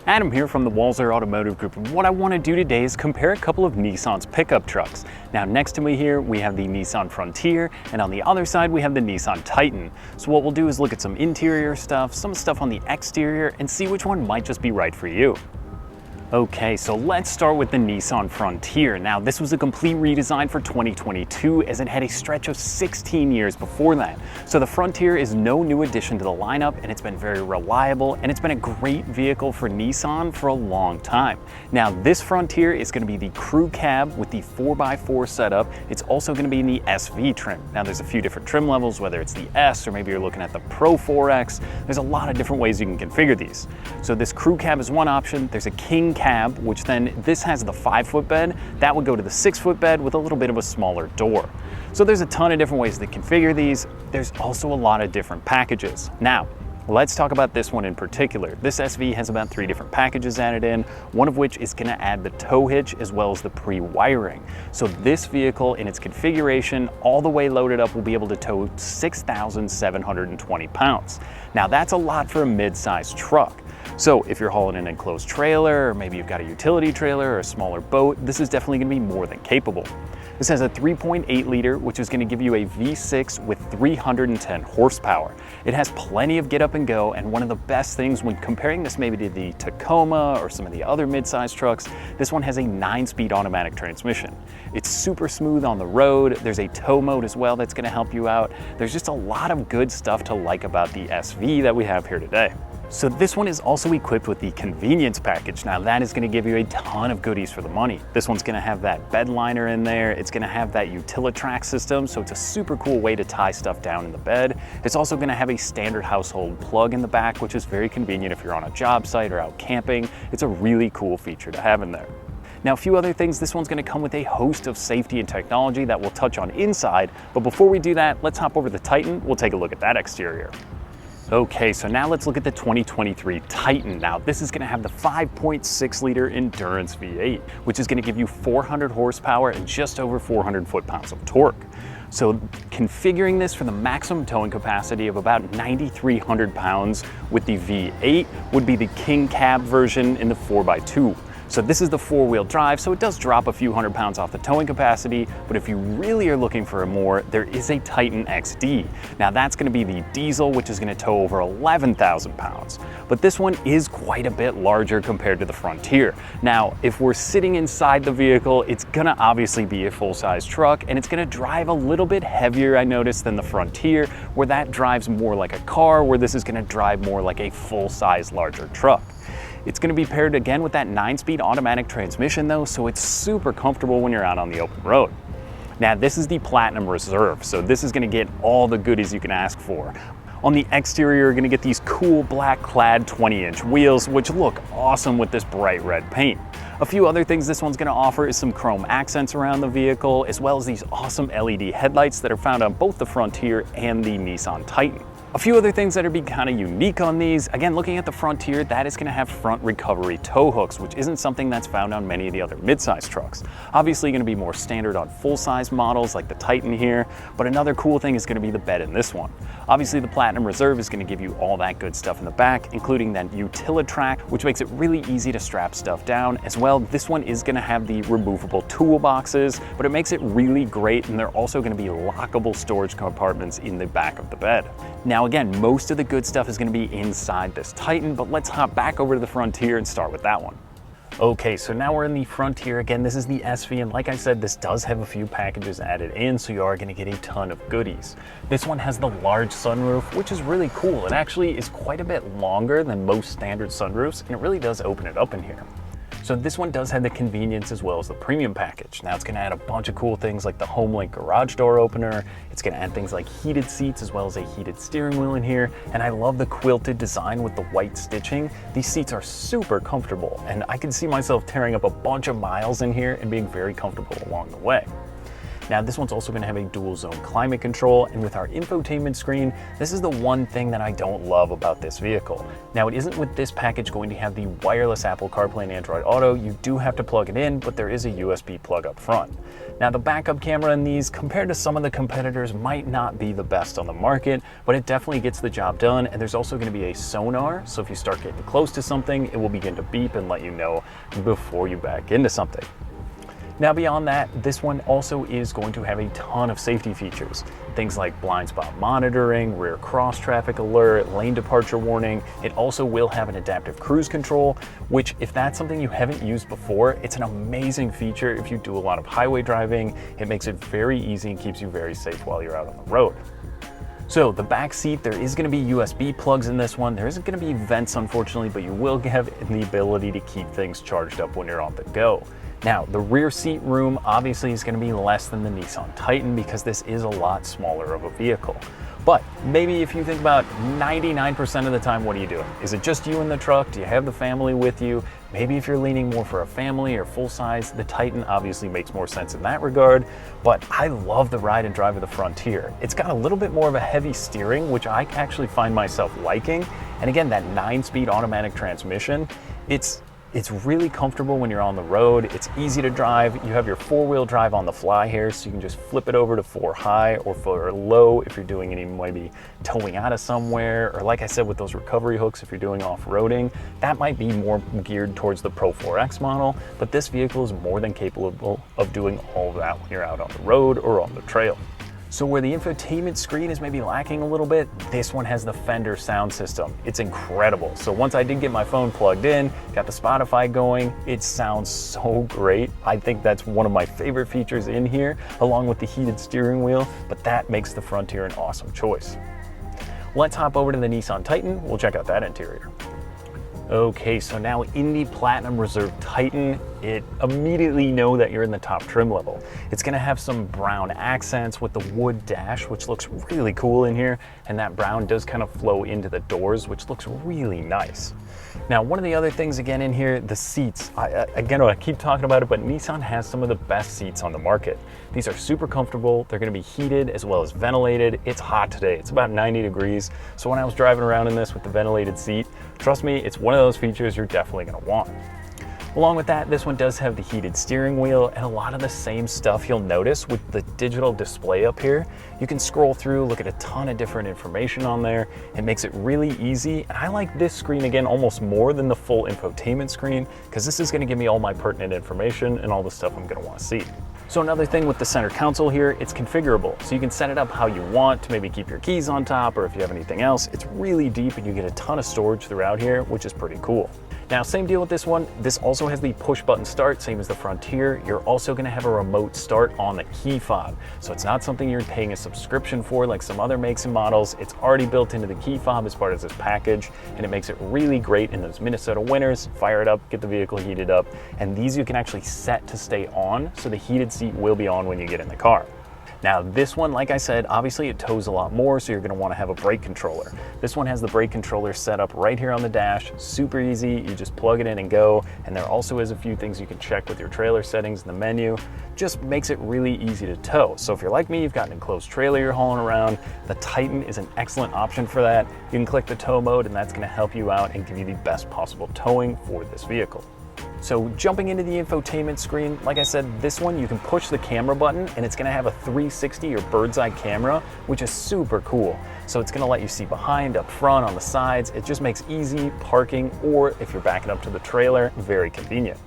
Adam here from the Walzer Automotive Group, and what I want to do today is compare a couple of Nissan's pickup trucks. Now next to me here we have the Nissan Frontier, and on the other side we have the Nissan Titan. So what we'll do is look at some interior stuff, some stuff on the exterior, and see which one might just be right for you. Okay, so let's start with the Nissan Frontier. Now, this was a complete redesign for 2022 as it had a stretch of 16 years before that. So the Frontier is no new addition to the lineup, and it's been very reliable, and it's been a great vehicle for Nissan for a long time. Now, this Frontier is going to be the crew cab with the 4x4 setup. It's also going to be in the SV trim. Now, there's a few different trim levels, whether it's the S or maybe you're looking at the Pro 4X. There's a lot of different ways you can configure these. So this crew cab is one option. There's a King cab, which then this has the 5-foot bed. That would go to the 6-foot bed with a little bit of a smaller door. So there's a ton of different ways to configure these. There's also a lot of different packages. Now, let's talk about this one in particular. This SV has about 3 different packages added in, one of which is going to add the tow hitch as well as the pre-wiring. So this vehicle in its configuration, all the way loaded up, will be able to tow 6,720 pounds. Now that's a lot for a mid-sized truck. So if you're hauling an enclosed trailer, or maybe you've got a utility trailer or a smaller boat, this is definitely going to be more than capable. This has a 3.8 liter, which is going to give you a V6 with 310 horsepower. It has plenty of get up and go, and one of the best things when comparing this maybe to the Tacoma or some of the other mid-sized trucks, this one has a 9-speed automatic transmission. It's super smooth on the road. There's a tow mode as well that's going to help you out. There's just a lot of good stuff to like about the SV that we have here today. So this one is also equipped with the convenience package. Now that is going to give you a ton of goodies for the money. This one's going to have that bed liner in there. It's going to have that Utilitrack system, so it's a super cool way to tie stuff down in the bed. It's also going to have a standard household plug in the back, which is very convenient if you're on a job site or out camping. It's a really cool feature to have in there. Now, a few other things, this one's going to come with a host of safety and technology that we'll touch on inside, but before we do that, let's hop over to the Titan. We'll take a look at that exterior. Okay, so now let's look at the 2023 Titan. Now this is going to have the 5.6 liter endurance V8, which is going to give you 400 horsepower and just over 400 foot-pounds of torque. So configuring this for the maximum towing capacity of about 9,300 pounds with the V8 would be the King cab version in the 4x2. So this is the 4-wheel drive, so it does drop a few hundred pounds off the towing capacity, but if you really are looking for more, there is a Titan XD. Now that's going to be the diesel, which is going to tow over 11,000 pounds. But this one is quite a bit larger compared to the Frontier. Now, if we're sitting inside the vehicle, it's going to obviously be a full-size truck, and it's going to drive a little bit heavier, I noticed, than the Frontier, where that drives more like a car, where this is going to drive more like a full-size larger truck. It's going to be paired again with that 9-speed automatic transmission though, so it's super comfortable when you're out on the open road. Now this is the Platinum Reserve, so this is going to get all the goodies you can ask for. On the exterior, you're going to get these cool black clad 20-inch wheels, which look awesome with this bright red paint. A few other things this one's going to offer is some chrome accents around the vehicle, as well as these awesome LED headlights that are found on both the Frontier and the Nissan Titan. A few other things that are kind of unique on these, again, looking at the Frontier, that is going to have front recovery tow hooks, which isn't something that's found on many of the other mid-size trucks. Obviously going to be more standard on full-size models like the Titan here, but another cool thing is going to be the bed in this one. Obviously the Platinum Reserve is going to give you all that good stuff in the back, including that Utilitrack, which makes it really easy to strap stuff down. As well, this one is going to have the removable toolboxes, but it makes it really great, and they're also going to be lockable storage compartments in the back of the bed. Now again, most of the good stuff is going to be inside this Titan, but let's hop back over to the Frontier and start with that one. Okay, so now we're in the Frontier. Again, this is the SV, and like I said, this does have a few packages added in, so you are going to get a ton of goodies. This one has the large sunroof, which is really cool. It actually is quite a bit longer than most standard sunroofs, and it really does open it up in here. So this one does have the convenience as well as the premium package. Now it's going to add a bunch of cool things like the HomeLink garage door opener. It's going to add things like heated seats as well as a heated steering wheel in here. And I love the quilted design with the white stitching. These seats are super comfortable, and I can see myself tearing up a bunch of miles in here and being very comfortable along the way. Now this one's also going to have a dual zone climate control, and with our infotainment screen, this is the one thing that I don't love about this vehicle. Now it isn't with this package going to have the wireless Apple CarPlay and Android Auto. You do have to plug it in, but there is a USB plug up front. Now the backup camera in these, compared to some of the competitors, might not be the best on the market, but it definitely gets the job done. And there's also going to be a sonar, so if you start getting close to something, it will begin to beep and let you know before you back into something. Now beyond that, this one also is going to have a ton of safety features. Things like blind spot monitoring, rear cross traffic alert, lane departure warning. It also will have an adaptive cruise control, which if that's something you haven't used before, it's an amazing feature if you do a lot of highway driving. It makes it very easy and keeps you very safe while you're out on the road. So the back seat, there is going to be USB plugs in this one. There isn't going to be vents, unfortunately, but you will have the ability to keep things charged up when you're on the go. Now, the rear seat room obviously is going to be less than the Nissan Titan because this is a lot smaller of a vehicle. But maybe if you think about 99% of the time, what are you doing? Is it just you in the truck? Do you have the family with you? Maybe if you're leaning more for a family or full size, the Titan obviously makes more sense in that regard. But I love the ride and drive of the Frontier. It's got a little bit more of a heavy steering, which I actually find myself liking. And again, that 9-speed automatic transmission, it's really comfortable when you're on the road. It's easy to drive. You have your 4-wheel drive on the fly here, so you can just flip it over to 4 high or 4 low if you're doing any maybe towing out of somewhere, or like I said, with those recovery hooks, if you're doing off-roading, that might be more geared towards the Pro 4X model, but this vehicle is more than capable of doing all of that when you're out on the road or on the trail. So where the infotainment screen is maybe lacking a little bit, this one has the Fender sound system. It's incredible. So once I did get my phone plugged in, got the Spotify going, it sounds so great. I think that's one of my favorite features in here, along with the heated steering wheel, but that makes the Frontier an awesome choice. Let's hop over to the Nissan Titan. We'll check out that interior. Okay, so now in the Platinum Reserve Titan, it immediately know that you're in the top trim level. It's gonna have some brown accents with the wood dash, which looks really cool in here, and that brown does kind of flow into the doors, which looks really nice. Now, one of the other things again in here, the seats. I keep talking about it, but Nissan has some of the best seats on the market. These are super comfortable. They're gonna be heated as well as ventilated. It's hot today. It's about 90 degrees. So when I was driving around in this with the ventilated seat, trust me, it's one of those features you're definitely gonna want. Along with that, this one does have the heated steering wheel and a lot of the same stuff you'll notice with the digital display up here. You can scroll through, look at a ton of different information on there. It makes it really easy. And I like this screen again almost more than the full infotainment screen because this is gonna give me all my pertinent information and all the stuff I'm gonna wanna see. So another thing with the center console here, it's configurable. So you can set it up how you want to maybe keep your keys on top, or if you have anything else, it's really deep and you get a ton of storage throughout here, which is pretty cool. Now, same deal with this one. This also has the push button start, same as the Frontier. You're also gonna have a remote start on the key fob. So it's not something you're paying a subscription for like some other makes and models. It's already built into the key fob as part of this package, and it makes it really great in those Minnesota winters. Fire it up, get the vehicle heated up. And these you can actually set to stay on, so the heated seat will be on when you get in the car. Now this one, like I said, obviously it tows a lot more, so you're gonna wanna have a brake controller. This one has the brake controller set up right here on the dash, super easy, you just plug it in and go, and there also is a few things you can check with your trailer settings in the menu. Just makes it really easy to tow. So if you're like me, you've got an enclosed trailer you're hauling around, the Titan is an excellent option for that. You can click the tow mode and that's gonna help you out and give you the best possible towing for this vehicle. So jumping into the infotainment screen, like I said, this one you can push the camera button and it's gonna have a 360 or bird's eye camera, which is super cool. So it's gonna let you see behind, up front, on the sides. It just makes easy parking, or if you're backing up to the trailer, very convenient.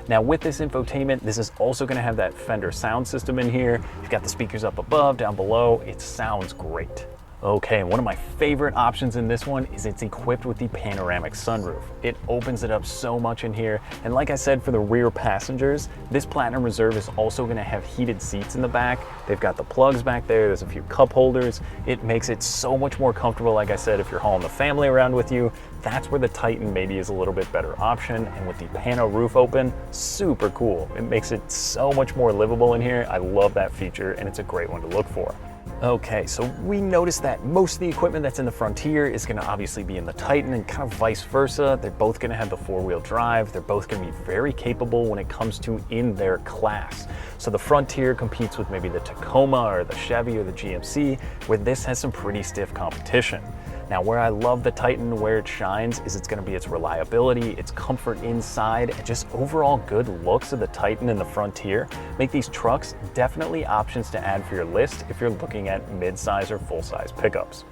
Now with this infotainment, this is also gonna have that Fender sound system in here. You've got the speakers up above, down below. It sounds great. Okay, one of my favorite options in this one is it's equipped with the panoramic sunroof. It opens it up so much in here. And like I said, for the rear passengers, this Platinum Reserve is also gonna have heated seats in the back. They've got the plugs back there. There's a few cup holders. It makes it so much more comfortable. Like I said, if you're hauling the family around with you, that's where the Titan maybe is a little bit better option. And with the pano roof open, super cool. It makes it so much more livable in here. I love that feature and it's a great one to look for. Okay, so we noticed that most of the equipment that's in the Frontier is going to obviously be in the Titan, and kind of vice versa. They're both going to have the four-wheel drive. They're both going to be very capable when it comes to in their class. So the Frontier competes with maybe the Tacoma or the Chevy or the GMC, where this has some pretty stiff competition. Now, where I love the Titan, where it shines, is it's going to be its reliability, its comfort inside, and just overall good looks of the Titan and the Frontier make these trucks definitely options to add for your list if you're looking at mid-size or full-size pickups.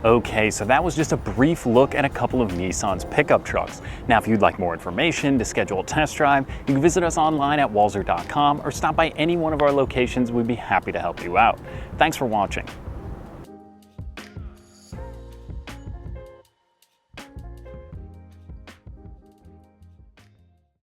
Okay, so that was just a brief look at a couple of Nissan's pickup trucks. Now, if you'd like more information to schedule a test drive, you can visit us online at walser.com or stop by any one of our locations. We'd be happy to help you out. Thanks for watching.